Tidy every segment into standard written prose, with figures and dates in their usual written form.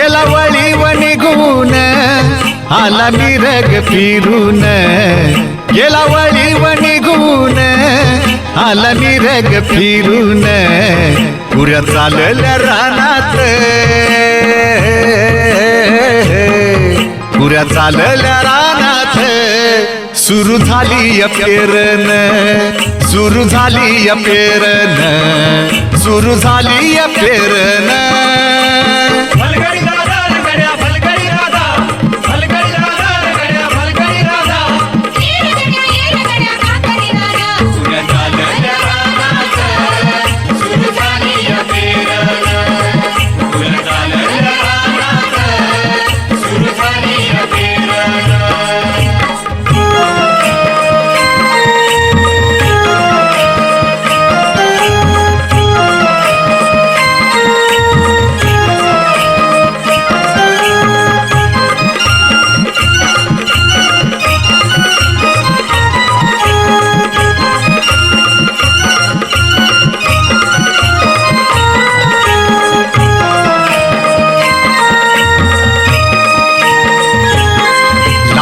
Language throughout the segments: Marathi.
गेला वळीव निघून आला मिरग फिरून गेला वळीव निघून आला मिरग फिरून पुऱ्या चालल्या रानात पुऱ्या चालल्या रानात सुरू झाली पेरण सुरू झाली पेरण सुरू झाली पेरण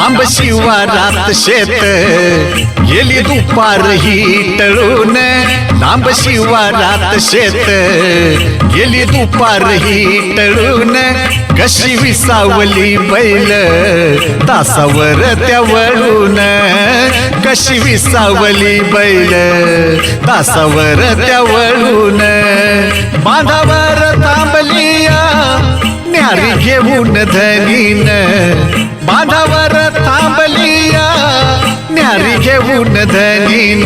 लांब शिवारात शेत गेली दुपार ही टळून लांब शिवारात शेत गेली दुपार ही टळून कशी विसावली बैल तासावर त्या वळून कशी विसावली बैल तासावर त्या वळून बांधावर थांबलिया न्यारी घेऊन धनीन बांधावर थांबलिया न्यारी घेऊन धनीन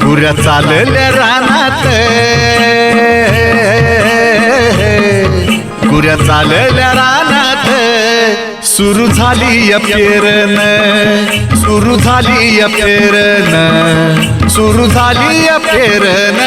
पुऱ्या चालल्या रानात पुऱ्या चालल्या रानात सुरू झाली पेरण सुरू झाली पेरण सुरू झाली पेरण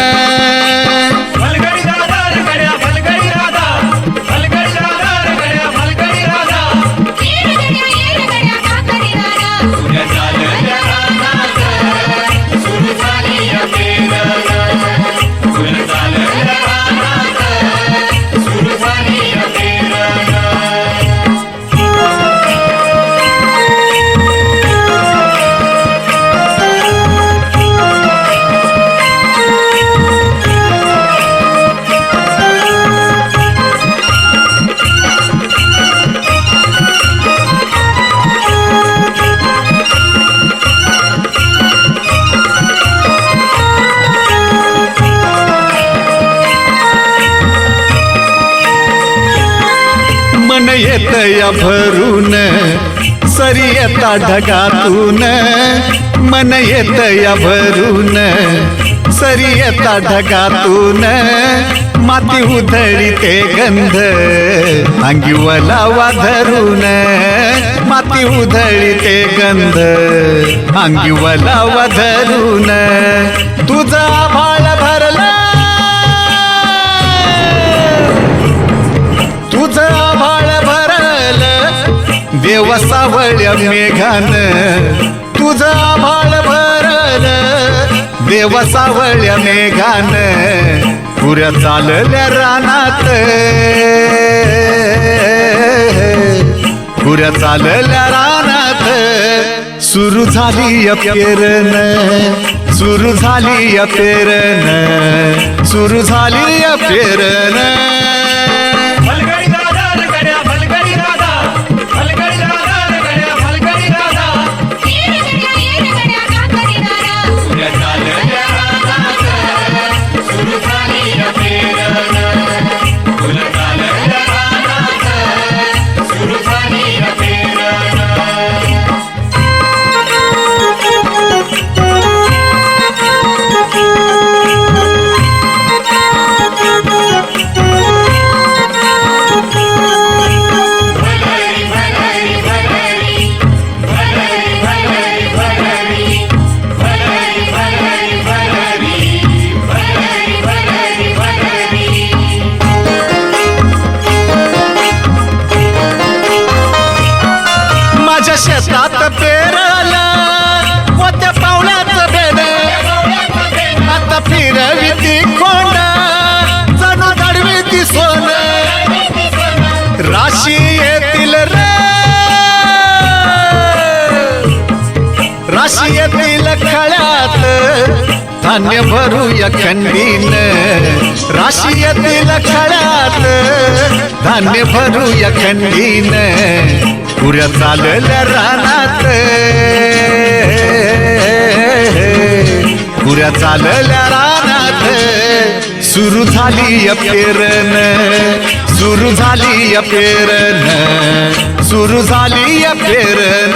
मन येत या भरून सरी येता ढगातून मन येत या भरून सरी येता ढगातून माती उधळी ते गंध अंगी वलावा धरून माती उधळी ते गंध अंगी वलावा धरून तुझा आभाळ भरला तुझं आभाळ भरल देव सावळ्या मेघान तुझं आभाळ भरल देव सावळ्या मेघान पुऱ्या चालल्या रानात पुऱ्या चालल्या रानात सुरू झाली पेरण सुरू झाली पेरण सुरू झाली पेरण शेतात पेरलं मोठ्या पावलाचं बेड आता फिरवी ती कोंड जणू दडवी ती सोन राशी येतील खळ्यात धान्य भरूया खंडीन, राशी येतील खळ्यात धान्य भरूया खंडीन, पुऱ्या चालल्या रानात, पुऱ्या चालल्या रानात, सुरू झाली पेरण, सुरू झाली पेरण, सुरू झाली पेरण.